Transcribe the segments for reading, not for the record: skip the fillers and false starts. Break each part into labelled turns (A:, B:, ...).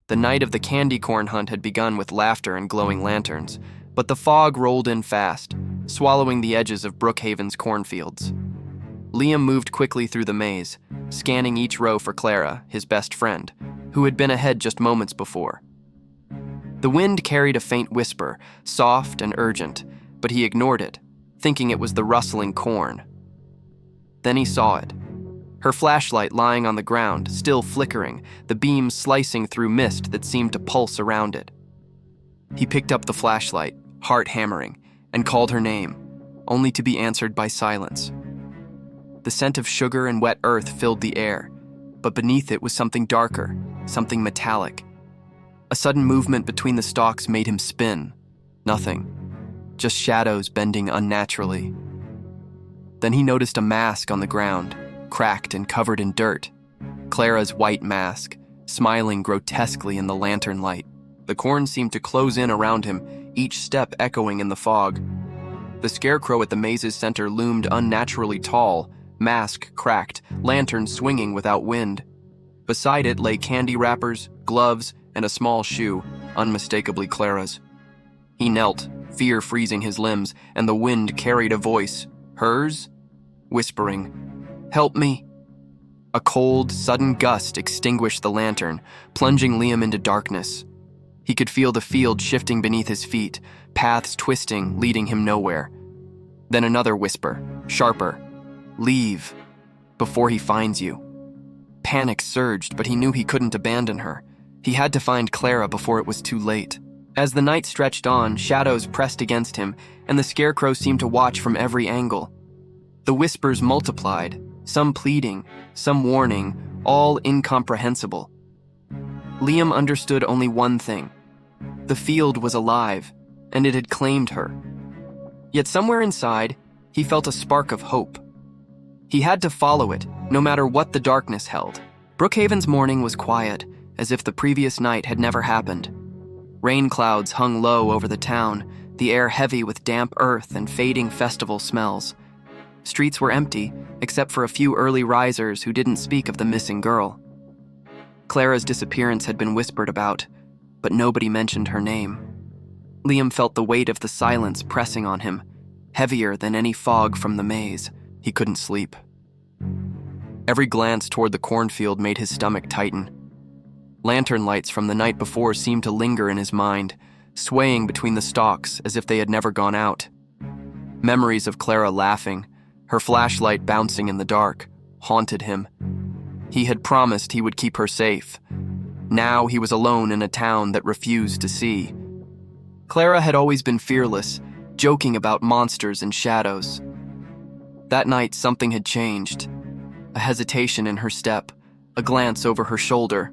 A: The night of the candy corn hunt had begun with laughter and glowing lanterns, but the fog rolled in fast, swallowing the edges of Brookhaven's cornfields. Liam moved quickly through the maze, scanning each row for Clara, his best friend, who had been ahead just moments before. The wind carried a faint whisper, soft and urgent, but he ignored it, thinking it was the rustling corn. Then he saw it. Her flashlight lying on the ground, still flickering, the beam slicing through mist that seemed to pulse around it. He picked up the flashlight, heart hammering, and called her name, only to be answered by silence. The scent of sugar and wet earth filled the air, but beneath it was something darker, something metallic. A sudden movement between the stalks made him spin. Nothing, just shadows bending unnaturally. Then he noticed a mask on the ground, cracked and covered in dirt. Clara's white mask, smiling grotesquely in the lantern light. The corn seemed to close in around him, each step echoing in the fog. The scarecrow at the maze's center loomed unnaturally tall, mask cracked, lantern swinging without wind. Beside it lay candy wrappers, gloves, and a small shoe, unmistakably Clara's. He knelt, fear freezing his limbs, and the wind carried a voice, hers, whispering, "Help me." A cold, sudden gust extinguished the lantern, plunging Liam into darkness. He could feel the field shifting beneath his feet, paths twisting, leading him nowhere. Then another whisper, sharper, "Leave, before he finds you." Panic surged, but he knew he couldn't abandon her. He had to find Clara before it was too late. As the night stretched on, shadows pressed against him, and the scarecrow seemed to watch from every angle. The whispers multiplied, some pleading, some warning, all incomprehensible. Liam understood only one thing. The field was alive, and it had claimed her. Yet somewhere inside, he felt a spark of hope. He had to follow it, no matter what the darkness held. Brookhaven's morning was quiet, as if the previous night had never happened. Rain clouds hung low over the town, the air heavy with damp earth and fading festival smells. Streets were empty, except for a few early risers who didn't speak of the missing girl. Clara's disappearance had been whispered about, but nobody mentioned her name. Liam felt the weight of the silence pressing on him, heavier than any fog from the maze. He couldn't sleep. Every glance toward the cornfield made his stomach tighten. Lantern lights from the night before seemed to linger in his mind, swaying between the stalks as if they had never gone out. Memories of Clara laughing, her flashlight bouncing in the dark, haunted him. He had promised he would keep her safe. Now he was alone in a town that refused to see. Clara had always been fearless, joking about monsters and shadows. That night, something had changed. A hesitation in her step, a glance over her shoulder.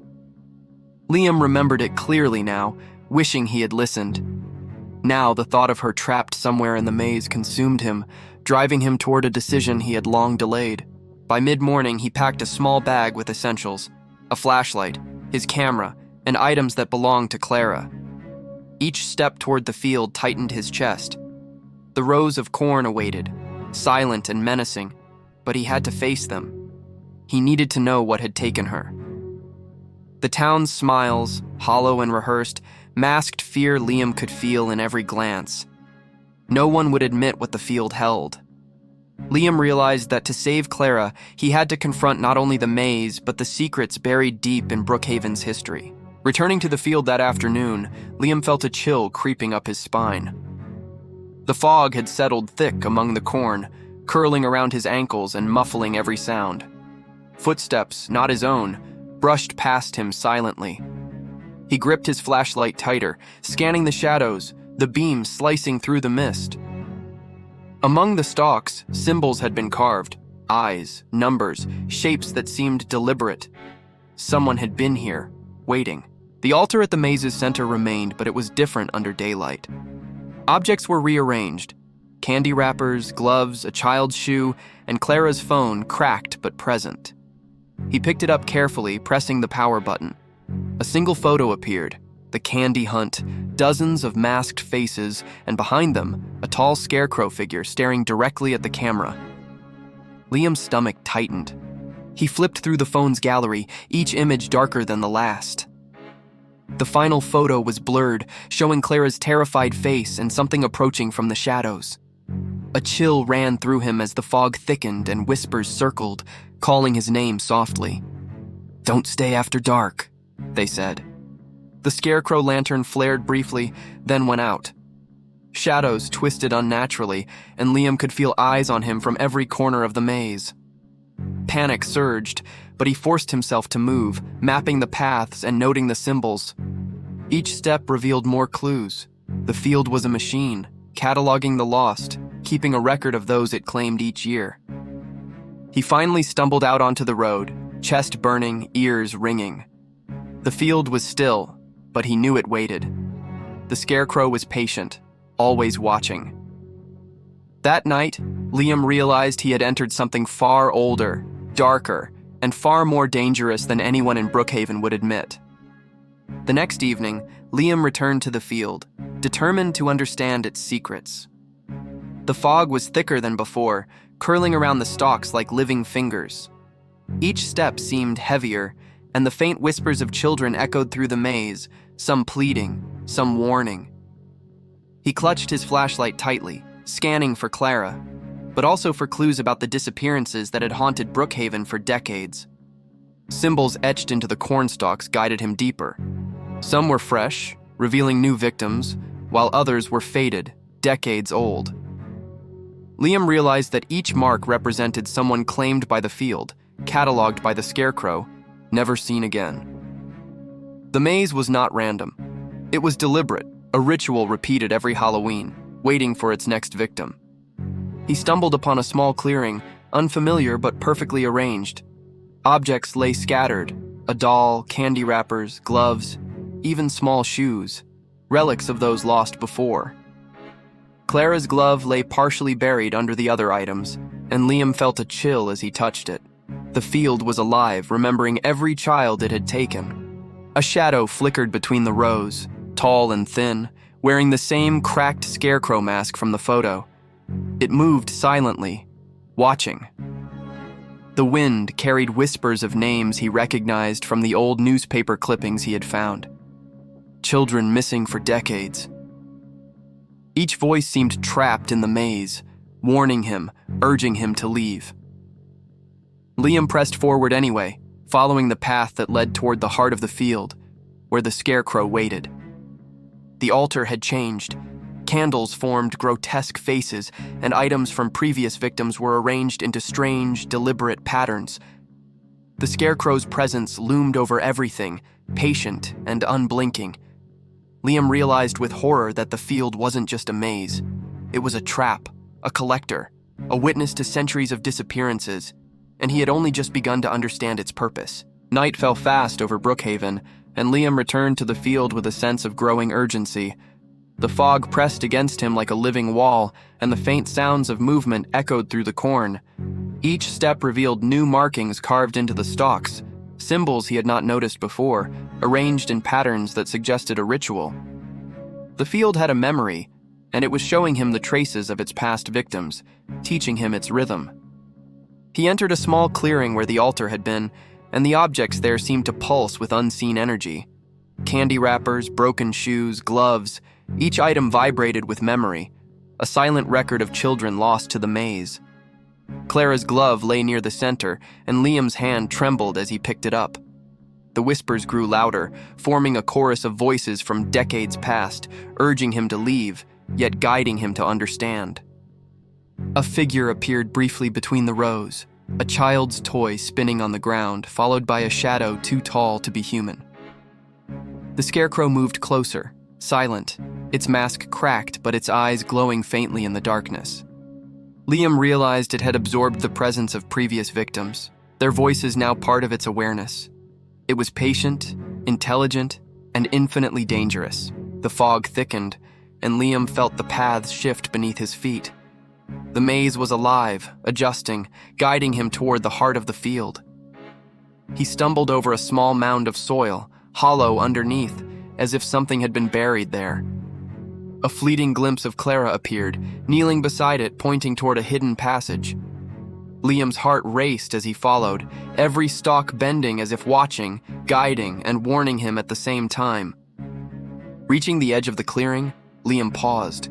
A: Liam remembered it clearly now, wishing he had listened. Now the thought of her trapped somewhere in the maze consumed him, driving him toward a decision he had long delayed. By mid-morning, he packed a small bag with essentials, a flashlight, his camera, and items that belonged to Clara. Each step toward the field tightened his chest. The rows of corn awaited, silent and menacing, but he had to face them. He needed to know what had taken her. The town's smiles, hollow and rehearsed, masked fear Liam could feel in every glance. No one would admit what the field held. Liam realized that to save Clara, he had to confront not only the maze, but the secrets buried deep in Brookhaven's history. Returning to the field that afternoon, Liam felt a chill creeping up his spine. The fog had settled thick among the corn, curling around his ankles and muffling every sound. Footsteps, not his own, brushed past him silently. He gripped his flashlight tighter, scanning the shadows, the beam slicing through the mist. Among the stalks, symbols had been carved, eyes, numbers, shapes that seemed deliberate. Someone had been here, waiting. The altar at the maze's center remained, but it was different under daylight. Objects were rearranged. Candy wrappers, gloves, a child's shoe, and Clara's phone cracked but present. He picked it up carefully, pressing the power button. A single photo appeared, the candy hunt, dozens of masked faces, and behind them, a tall scarecrow figure staring directly at the camera. Liam's stomach tightened. He flipped through the phone's gallery, each image darker than the last. The final photo was blurred, showing Clara's terrified face and something approaching from the shadows. A chill ran through him as the fog thickened and whispers circled, calling his name softly. "Don't stay after dark," they said. The scarecrow lantern flared briefly, then went out. Shadows twisted unnaturally, and Liam could feel eyes on him from every corner of the maze. Panic surged, but he forced himself to move, mapping the paths and noting the symbols. Each step revealed more clues. The field was a machine, cataloging the lost, keeping a record of those it claimed each year. He finally stumbled out onto the road, chest burning, ears ringing. The field was still, but he knew it waited. The scarecrow was patient, always watching. That night, Liam realized he had entered something far older, darker, and far more dangerous than anyone in Brookhaven would admit. The next evening, Liam returned to the field, determined to understand its secrets. The fog was thicker than before, curling around the stalks like living fingers. Each step seemed heavier, and the faint whispers of children echoed through the maze, some pleading, some warning. He clutched his flashlight tightly, scanning for Clara, but also for clues about the disappearances that had haunted Brookhaven for decades. Symbols etched into the cornstalks guided him deeper. Some were fresh, revealing new victims, while others were faded, decades old. Liam realized that each mark represented someone claimed by the field, cataloged by the scarecrow, never seen again. The maze was not random. It was deliberate, a ritual repeated every Halloween, waiting for its next victim. He stumbled upon a small clearing, unfamiliar but perfectly arranged. Objects lay scattered, a doll, candy wrappers, gloves, even small shoes, relics of those lost before. Clara's glove lay partially buried under the other items, and Liam felt a chill as he touched it. The field was alive, remembering every child it had taken. A shadow flickered between the rows, tall and thin, wearing the same cracked scarecrow mask from the photo. It moved silently, watching. The wind carried whispers of names he recognized from the old newspaper clippings he had found. Children missing for decades. Each voice seemed trapped in the maze, warning him, urging him to leave. Liam pressed forward anyway, following the path that led toward the heart of the field, where the scarecrow waited. The altar had changed. Candles formed grotesque faces, and items from previous victims were arranged into strange, deliberate patterns. The scarecrow's presence loomed over everything, patient and unblinking. Liam realized with horror that the field wasn't just a maze. It was a trap, a collector, a witness to centuries of disappearances, and he had only just begun to understand its purpose. Night fell fast over Brookhaven, and Liam returned to the field with a sense of growing urgency. The fog pressed against him like a living wall, and the faint sounds of movement echoed through the corn. Each step revealed new markings carved into the stalks, symbols he had not noticed before, arranged in patterns that suggested a ritual. The field had a memory, and it was showing him the traces of its past victims, teaching him its rhythm. He entered a small clearing where the altar had been, and the objects there seemed to pulse with unseen energy. Candy wrappers, broken shoes, gloves, each item vibrated with memory, a silent record of children lost to the maze. Clara's glove lay near the center, and Liam's hand trembled as he picked it up. The whispers grew louder, forming a chorus of voices from decades past, urging him to leave, yet guiding him to understand. A figure appeared briefly between the rows, a child's toy spinning on the ground, followed by a shadow too tall to be human. The scarecrow moved closer, silent, its mask cracked but its eyes glowing faintly in the darkness. Liam realized it had absorbed the presence of previous victims, their voices now part of its awareness. It was patient, intelligent, and infinitely dangerous. The fog thickened, and Liam felt the paths shift beneath his feet. The maze was alive, adjusting, guiding him toward the heart of the field. He stumbled over a small mound of soil, hollow underneath, as if something had been buried there. A fleeting glimpse of Clara appeared, kneeling beside it, pointing toward a hidden passage. Liam's heart raced as he followed, every stalk bending as if watching, guiding, and warning him at the same time. Reaching the edge of the clearing, Liam paused.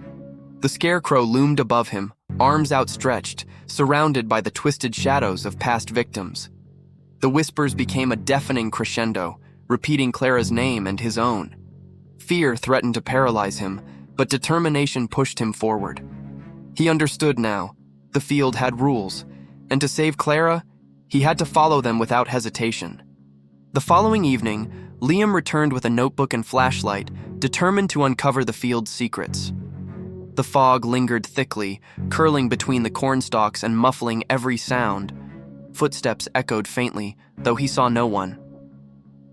A: The scarecrow loomed above him, arms outstretched, surrounded by the twisted shadows of past victims. The whispers became a deafening crescendo, repeating Clara's name and his own. Fear threatened to paralyze him, but determination pushed him forward. He understood now. The field had rules, and to save Clara, he had to follow them without hesitation. The following evening, Liam returned with a notebook and flashlight, determined to uncover the field's secrets. The fog lingered thickly, curling between the cornstalks and muffling every sound. Footsteps echoed faintly, though he saw no one.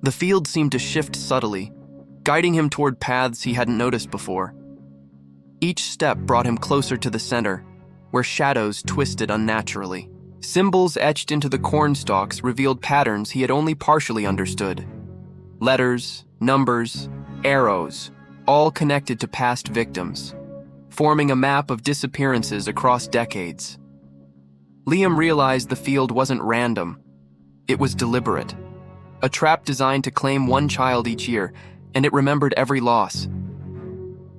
A: The field seemed to shift subtly, guiding him toward paths he hadn't noticed before. Each step brought him closer to the center, where shadows twisted unnaturally. Symbols etched into the cornstalks revealed patterns he had only partially understood. Letters, numbers, arrows, all connected to past victims, forming a map of disappearances across decades. Liam realized the field wasn't random. It was deliberate. A trap designed to claim one child each year, and it remembered every loss.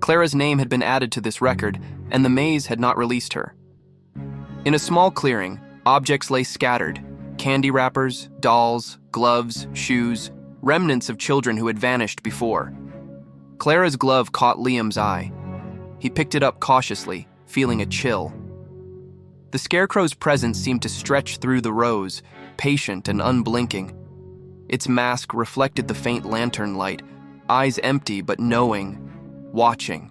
A: Clara's name had been added to this record, and the maze had not released her. In a small clearing, objects lay scattered: candy wrappers, dolls, gloves, shoes, remnants of children who had vanished before. Clara's glove caught Liam's eye. He picked it up cautiously, feeling a chill. The scarecrow's presence seemed to stretch through the rows, patient and unblinking. Its mask reflected the faint lantern light, eyes empty but knowing, watching.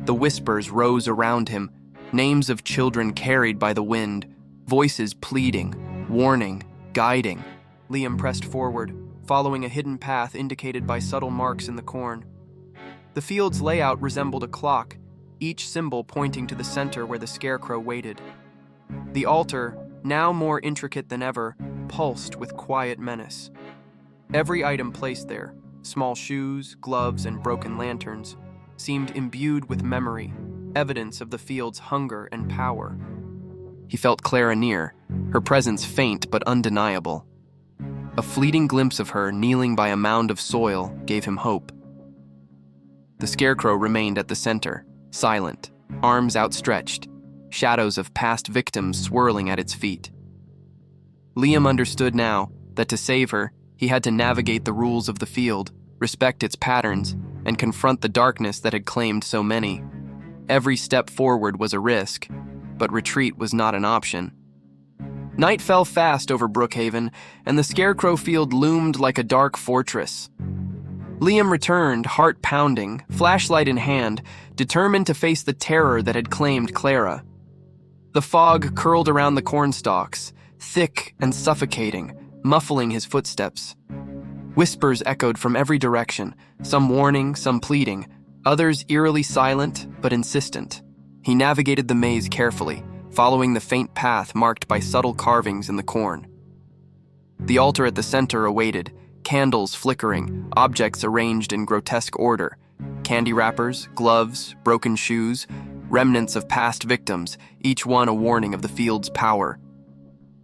A: The whispers rose around him, names of children carried by the wind, voices pleading, warning, guiding. Liam pressed forward, following a hidden path indicated by subtle marks in the corn. The field's layout resembled a clock, each symbol pointing to the center where the scarecrow waited. The altar, now more intricate than ever, pulsed with quiet menace. Every item placed there, small shoes, gloves, and broken lanterns, seemed imbued with memory, evidence of the field's hunger and power. He felt Clara near, her presence faint but undeniable. A fleeting glimpse of her kneeling by a mound of soil gave him hope. The scarecrow remained at the center, silent, arms outstretched, shadows of past victims swirling at its feet. Liam understood now that to save her, he had to navigate the rules of the field, respect its patterns, and confront the darkness that had claimed so many. Every step forward was a risk, but retreat was not an option. Night fell fast over Brookhaven, and the scarecrow field loomed like a dark fortress. Liam returned, heart pounding, flashlight in hand, determined to face the terror that had claimed Clara. The fog curled around the cornstalks, thick and suffocating, muffling his footsteps. Whispers echoed from every direction, some warning, some pleading, others eerily silent but insistent. He navigated the maze carefully, following the faint path marked by subtle carvings in the corn. The altar at the center awaited, candles flickering, objects arranged in grotesque order, candy wrappers, gloves, broken shoes, remnants of past victims, each one a warning of the field's power.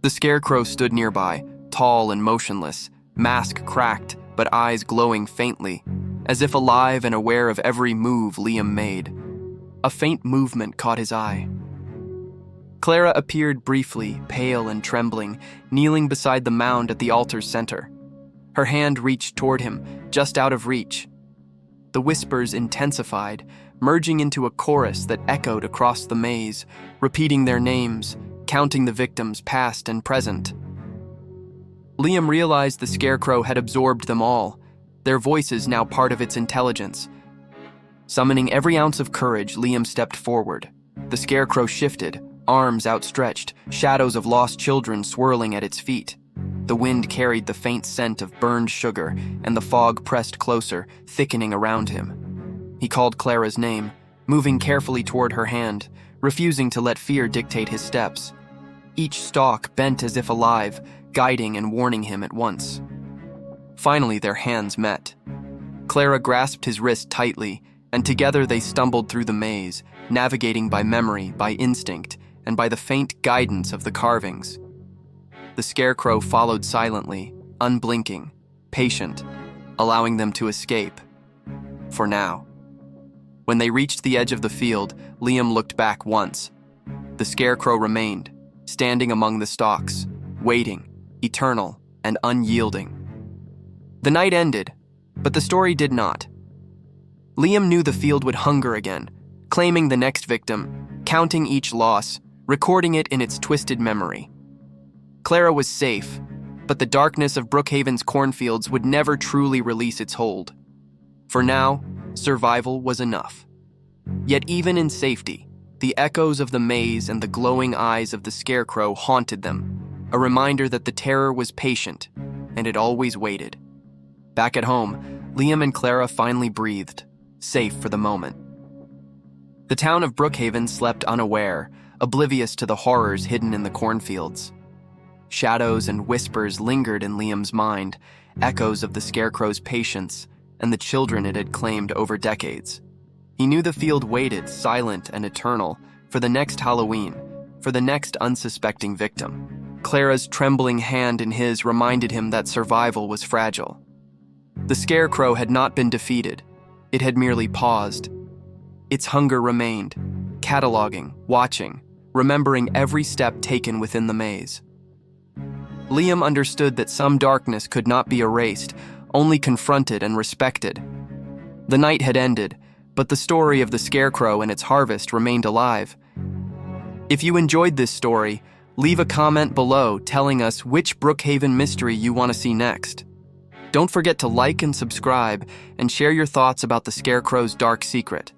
A: The scarecrow stood nearby, tall and motionless, mask cracked but eyes glowing faintly, as if alive and aware of every move Liam made. A faint movement caught his eye. Clara appeared briefly, pale and trembling, kneeling beside the mound at the altar's center. Her hand reached toward him, just out of reach. The whispers intensified, merging into a chorus that echoed across the maze, repeating their names, counting the victims past and present. Liam realized the scarecrow had absorbed them all, their voices now part of its intelligence. Summoning every ounce of courage, Liam stepped forward. The scarecrow shifted, arms outstretched, shadows of lost children swirling at its feet. The wind carried the faint scent of burned sugar, and the fog pressed closer, thickening around him. He called Clara's name, moving carefully toward her hand, refusing to let fear dictate his steps. Each stalk bent as if alive, guiding and warning him at once. Finally, their hands met. Clara grasped his wrist tightly, and together they stumbled through the maze, navigating by memory, by instinct, and by the faint guidance of the carvings. The scarecrow followed silently, unblinking, patient, allowing them to escape. for now. When they reached the edge of the field, Liam looked back once. The scarecrow remained, standing among the stalks, waiting, eternal and unyielding. The night ended, but the story did not. Liam knew the field would hunger again, claiming the next victim, counting each loss, recording it in its twisted memory. Clara was safe, but the darkness of Brookhaven's cornfields would never truly release its hold. For now, survival was enough. Yet even in safety, the echoes of the maze and the glowing eyes of the scarecrow haunted them, a reminder that the terror was patient, and it always waited. Back at home, Liam and Clara finally breathed, safe for the moment. The town of Brookhaven slept unaware, oblivious to the horrors hidden in the cornfields. Shadows and whispers lingered in Liam's mind, echoes of the scarecrow's patience and the children it had claimed over decades. He knew the field waited, silent and eternal, for the next Halloween, for the next unsuspecting victim. Clara's trembling hand in his reminded him that survival was fragile. The scarecrow had not been defeated. It had merely paused. Its hunger remained, cataloging, watching, remembering every step taken within the maze. Liam understood that some darkness could not be erased, only confronted and respected. The night had ended, but the story of the scarecrow and its harvest remained alive. If you enjoyed this story, leave a comment below telling us which Brookhaven mystery you want to see next. Don't forget to like and subscribe and share your thoughts about the scarecrow's dark secret.